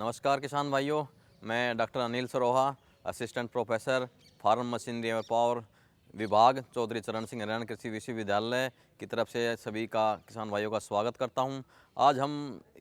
नमस्कार किसान भाइयों, मैं doctor Anil Saroha, assistant professor farm machinery एवं पावर विभाग चौधरी चरण सिंह हरियाणा कृषि विश्वविद्यालय की तरफ से सभी का किसान भाइयों का स्वागत करता हूं। आज हम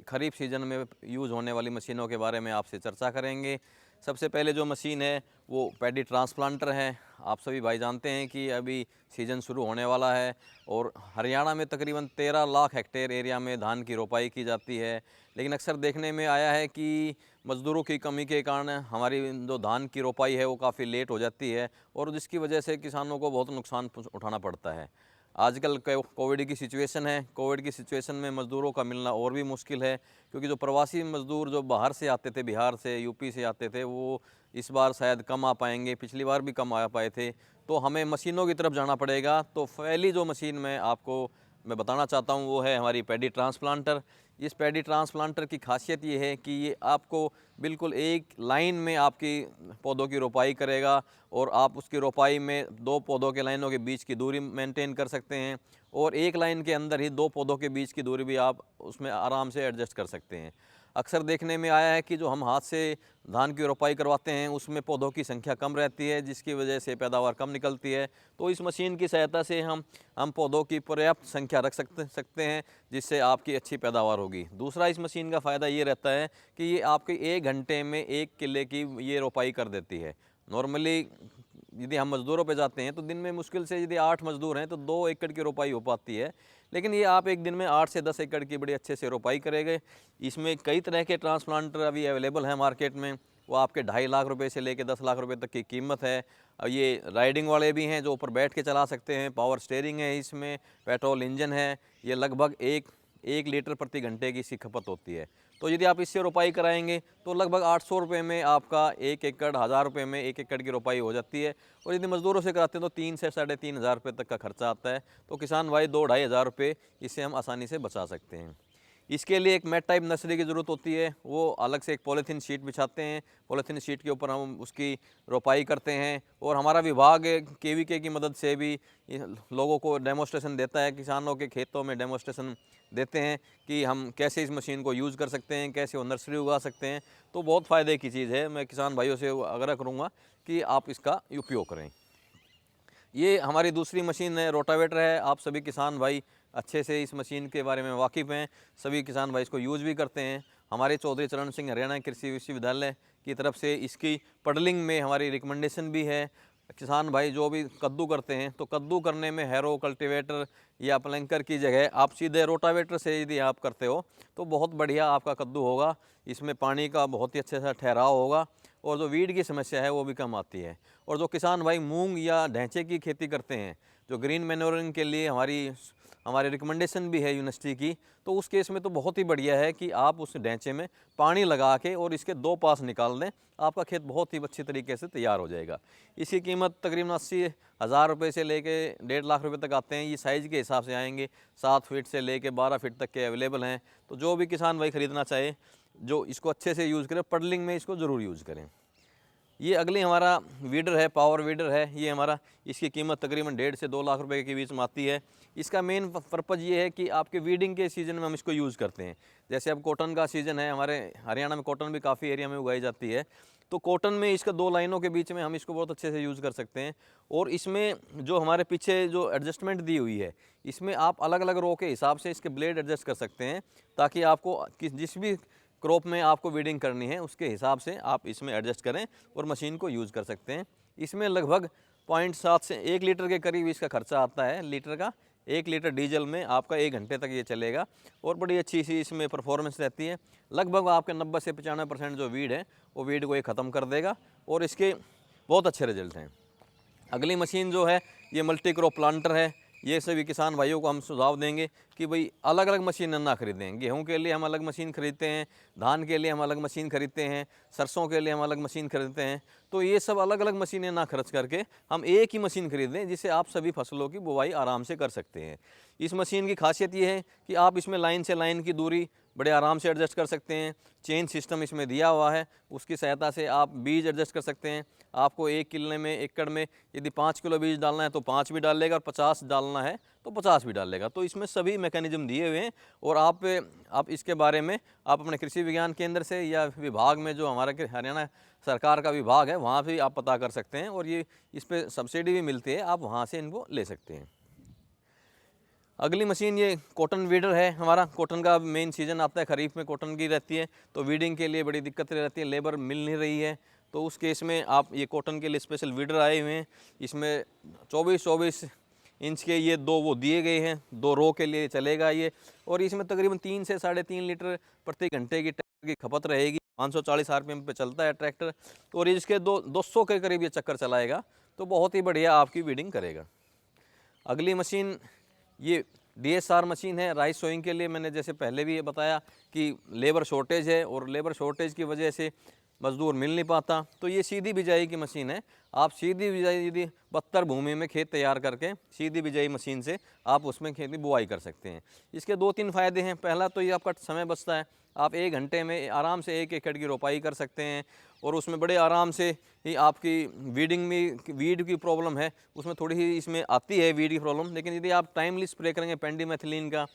खरीफ सीजन में यूज़ होने वाली मशीनों के बारे में आपसे चर्चा करेंगे। सबसे पहले जो मशीन है वो पैडी ट्रांसप्लांटर है। आप सभी भाई जानते हैं कि अभी सीज़न शुरू होने वाला है और हरियाणा में तकरीबन 13 लाख हेक्टेयर एरिया में धान की रोपाई की जाती है। लेकिन अक्सर देखने में आया है कि मज़दूरों की कमी के कारण हमारी जो धान की रोपाई है वो काफ़ी लेट हो जाती है और जिसकी वजह से किसानों को बहुत नुकसान उठाना पड़ता है। आजकल कोविड की सिचुएशन है। कोविड की सिचुएशन में मज़दूरों का मिलना और भी मुश्किल है, क्योंकि जो प्रवासी मज़दूर जो बाहर से आते थे, बिहार से, यूपी से आते थे, वो इस बार शायद कम आ पाएंगे। पिछली बार भी कम आ पाए थे। तो हमें मशीनों की तरफ जाना पड़ेगा। तो पहली जो मशीन मैं बताना चाहता हूँ वो है हमारी पैडी ट्रांसप्लांटर। इस पैडी ट्रांसप्लांटर की खासियत ये है कि ये आपको बिल्कुल एक लाइन में आपकी पौधों की रोपाई करेगा और आप उसकी रोपाई में दो पौधों के लाइनों के बीच की दूरी मेंटेन कर सकते हैं और एक लाइन के अंदर ही दो पौधों के बीच की दूरी भी आप उसमें आराम से एडजस्ट कर सकते हैं। अक्सर देखने में आया है कि जो हम हाथ से धान की रोपाई करवाते हैं उसमें पौधों की संख्या कम रहती है, जिसकी वजह से पैदावार कम निकलती है। तो इस मशीन की सहायता से हम पौधों की पर्याप्त संख्या रख सकते हैं, जिससे आपकी अच्छी पैदावार होगी। दूसरा, इस मशीन का फ़ायदा ये रहता है कि ये आपके 1 घंटे में 1 किले की ये रोपाई कर देती है। नॉर्मली यदि हम मज़दूरों पे जाते हैं तो दिन में मुश्किल से यदि 8 मज़दूर हैं तो 2 एकड़ की रोपाई हो पाती है, लेकिन ये आप एक दिन में 8 से 10 एकड़ की बड़ी अच्छे से रोपाई करेंगे। इसमें कई तरह के ट्रांसप्लांटर अभी अवेलेबल हैं मार्केट में। वो आपके 2.5 लाख रुपए से लेकर 10 लाख रुपए तक की कीमत है। और ये राइडिंग वाले भी हैं जो ऊपर बैठ के चला सकते हैं। पावर स्टीयरिंग है, इसमें पेट्रोल इंजन है। ये लगभग एक लीटर प्रति घंटे की इसकी खपत होती है। तो यदि आप इससे रोपाई कराएंगे तो लगभग 800 रुपये में आपका 1 एकड़, 1000 रुपये में 1 एकड़ की रोपाई हो जाती है। और यदि मज़दूरों से कराते हैं तो 3 से 3,500 रुपये तक का खर्चा आता है। तो किसान भाई 2-2.5 हज़ार रुपये इससे हम आसानी से बचा सकते हैं। इसके लिए एक मैट टाइप नर्सरी की ज़रूरत होती है। वो अलग से एक पॉलीथीन शीट बिछाते हैं। पॉलीथीन शीट के ऊपर हम उसकी रोपाई करते हैं और हमारा विभाग केवीके की मदद से भी लोगों को डेमोस्ट्रेशन देता है। किसानों के खेतों में डेमोस्ट्रेशन देते हैं कि हम कैसे इस मशीन को यूज़ कर सकते हैं, कैसे वो नर्सरी उगा सकते हैं। तो बहुत फ़ायदे की चीज़ है। मैं किसान भाइयों से आग्रह करूँगा कि आप इसका उपयोग करें। ये हमारी दूसरी मशीन है, रोटावेटर है। आप सभी किसान भाई अच्छे से इस मशीन के बारे में वाकिफ़ हैं। सभी किसान भाई इसको यूज़ भी करते हैं। हमारे चौधरी चरण सिंह हरियाणा कृषि विश्वविद्यालय की तरफ से इसकी पडलिंग में हमारी रिकमेंडेशन भी है। किसान भाई जो भी कद्दू करते हैं तो कद्दू करने में हैरो कल्टीवेटर या प्लैंकर की जगह आप सीधे रोटावेटर से यदि आप करते हो तो बहुत बढ़िया आपका कद्दू होगा। इसमें पानी का बहुत ही अच्छे से ठहराव होगा और जो वीड की समस्या है वो भी कम आती है। और जो किसान भाई मूंग या ढैंचे की खेती करते हैं, जो ग्रीन मैन्योरिंग के लिए हमारी रिकमेंडेशन भी है यूनिवर्सिटी की, तो उस केस में तो बहुत ही बढ़िया है कि आप उस ढैंचे में पानी लगा के और इसके 2 पास निकाल दें। आपका खेत बहुत ही अच्छी तरीके से तैयार हो जाएगा। इसकी कीमत तकरीबन 80,000 रुपये से लेके 1.5 लाख रुपए तक आते हैं। ये साइज़ के हिसाब से आएंगे। 7 फीट से लेके 12 फीट तक के अवेलेबल हैं। तो जो भी किसान भाई ख़रीदना चाहे, जो इसको अच्छे से यूज़ करें, पडलिंग में इसको ज़रूर यूज़ करें। ये अगली हमारा वीडर है, पावर वीडर है। ये हमारा, इसकी कीमत तकरीबन 1.5 से 2 लाख रुपए के बीच में आती है। इसका मेन पर्पज़ ये है कि आपके वीडिंग के सीज़न में हम इसको यूज़ करते हैं। जैसे अब कॉटन का सीज़न है, हमारे हरियाणा में कॉटन भी काफ़ी एरिया में उगाई जाती है। तो कॉटन में इसका 2 लाइनों के बीच में हम इसको बहुत अच्छे से यूज़ कर सकते हैं। और इसमें जो हमारे पीछे जो एडजस्टमेंट दी हुई है, इसमें आप अलग अलग रो के हिसाब से इसके ब्लेड एडजस्ट कर सकते हैं, ताकि आपको जिस भी क्रॉप में आपको वीडिंग करनी है उसके हिसाब से आप इसमें एडजस्ट करें और मशीन को यूज़ कर सकते हैं। इसमें लगभग 0.7 से 1 लीटर के करीब इसका खर्चा आता है। लीटर का 1 लीटर डीजल में आपका 1 घंटे तक ये चलेगा और बड़ी अच्छी सी इसमें परफॉर्मेंस रहती है। लगभग आपके 90 से 95% जो वीड है वो वीड को ये ख़त्म कर देगा और इसके बहुत अच्छे रिजल्ट हैं। अगली मशीन जो है ये मल्टी क्रॉप प्लांटर है। ये सभी किसान भाइयों को हम सुझाव देंगे कि भाई अलग अलग मशीन ना खरीदें। गेहूं के लिए हम अलग मशीन खरीदते हैं, धान के लिए हम अलग मशीन खरीदते हैं, सरसों के लिए हम अलग मशीन खरीदते हैं। तो ये सब अलग अलग मशीनें ना खर्च करके हम एक ही मशीन खरीदें, जिससे आप सभी फसलों की बुवाई आराम से कर सकते हैं। इस मशीन की खासियत ये है कि आप इसमें लाइन से लाइन की दूरी बड़े आराम से एडजस्ट कर सकते हैं। चेन सिस्टम इसमें दिया हुआ है, उसकी सहायता से आप बीज एडजस्ट कर सकते हैं। आपको 1 किले में, एकड़ में यदि 5 किलो बीज डालना है तो 5 भी डाल लेगा और 50 डालना है तो तो 50 भी डालेगा। तो इसमें सभी मैकेनिज्म दिए हुए हैं और आप इसके बारे में आप अपने कृषि विज्ञान केंद्र से या विभाग में जो हमारा हरियाणा सरकार का विभाग है वहाँ भी आप पता कर सकते हैं, और ये इस पर सब्सिडी भी मिलती है, आप वहाँ से इनको ले सकते हैं। अगली मशीन ये कॉटन वीडर है। हमारा कॉटन का मेन सीज़न आता है, खरीफ में कॉटन की रहती है, तो वीडिंग के लिए बड़ी दिक्कतें रहती है, लेबर मिल नहीं रही है। तो उस केस में आप ये कॉटन के लिए स्पेशल वीडर आए हुए हैं। इसमें 24-24 इंच के ये दो वो दिए गए हैं, 2 रो के लिए चलेगा ये, और इसमें तकरीबन 3 से 3.5 लीटर प्रति घंटे की ट्रैक्टर की खपत रहेगी। 540 RPM पे चलता है ट्रैक्टर, और इसके 200 के करीब ये चक्कर चलाएगा, तो बहुत ही बढ़िया आपकी वीडिंग करेगा। अगली मशीन ये DSR मशीन है राइस सोइंग के लिए। मैंने जैसे पहले भी ये बताया कि लेबर शॉर्टेज है, और लेबर शॉर्टेज की वजह से मजदूर मिल नहीं पाता, तो ये सीधी बिजाई की मशीन है। आप सीधी बिजाई, यदि 72 भूमि में खेत तैयार करके सीधी बिजाई मशीन से आप उसमें खेती बुआई कर सकते हैं। इसके 2-3 फ़ायदे हैं। पहला तो ये आपका समय बचता है, आप 1 घंटे में आराम से 1 एकड़ की रोपाई कर सकते हैं, और उसमें बड़े आराम से ही आपकी वीडिंग में वीड की प्रॉब्लम है उसमें थोड़ी ही इसमें आती है वीड की प्रॉब्लम, लेकिन यदि आप टाइमली स्प्रे करेंगे पेंडीमेथिलीन का,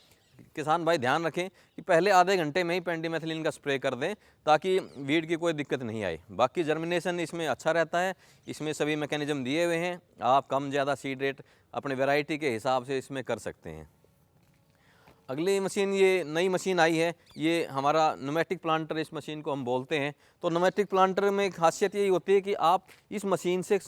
किसान भाई ध्यान रखें कि पहले आधे घंटे में ही पेंडीमेथिलीन का स्प्रे कर दें, ताकि वीड की कोई दिक्कत नहीं आए। बाकी जर्मिनेशन इसमें अच्छा रहता है। इसमें सभी मैकेनिज्म दिए हुए हैं, आप कम ज़्यादा सीड रेट अपने वैरायटी के हिसाब से इसमें कर सकते हैं। अगली मशीन ये नई मशीन आई है, ये हमारा न्यूमेटिक प्लांटर इस मशीन को हम बोलते हैं। तो न्यूमेटिक प्लांटर में खासियत यही होती है कि आप इस मशीन से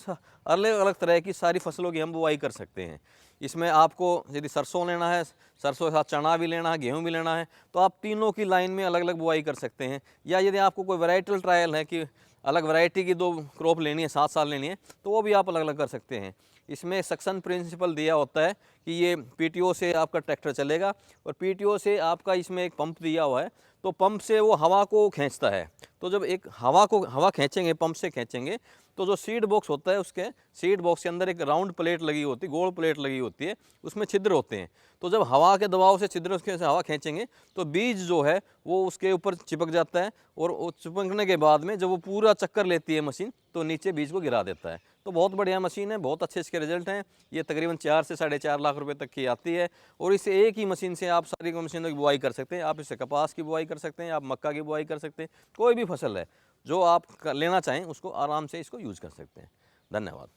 अलग अलग तरह की सारी फसलों की हम बुआई कर सकते हैं। इसमें आपको यदि सरसों लेना है, सरसों के साथ चना भी लेना है, गेहूं भी लेना है, तो आप तीनों की लाइन में अलग अलग बुआई कर सकते हैं। या यदि आपको कोई वैराइटल ट्रायल है कि अलग वैरायटी की 2 क्रॉप लेनी है, 7 साल लेनी है, तो वो भी आप अलग अलग कर सकते हैं। इसमें सक्शन प्रिंसिपल दिया होता है कि ये PTO से आपका ट्रैक्टर चलेगा, और PTO से आपका इसमें एक पंप दिया हुआ है, तो पंप से वो हवा को खींचता है। तो जब एक हवा खींचेंगे, पंप से खींचेंगे, तो जो सीड बॉक्स होता है उसके सीड बॉक्स के अंदर एक राउंड प्लेट लगी होती है, गोल प्लेट लगी होती है, उसमें छिद्र होते हैं। तो जब हवा के दबाव से छिद्र उसके से हवा खींचेंगे तो बीज जो है वो उसके ऊपर चिपक जाता है, और वो चिपकने के बाद में जब वो पूरा चक्कर लेती है मशीन, तो नीचे बीज को गिरा देता है। तो बहुत बढ़िया मशीन है, बहुत अच्छे इसके रिजल्ट हैं। ये तकरीबन 4 से 4.5 लाख रुपए तक की आती है, और इसे एक ही मशीन से आप सारी मशीनों की बुआई कर सकते हैं। आप इससे कपास की बुआई कर सकते हैं, आप मक्का की बुआई कर सकते हैं, कोई भी फसल है जो आप लेना चाहें उसको आराम से इसको यूज़ कर सकते हैं। धन्यवाद।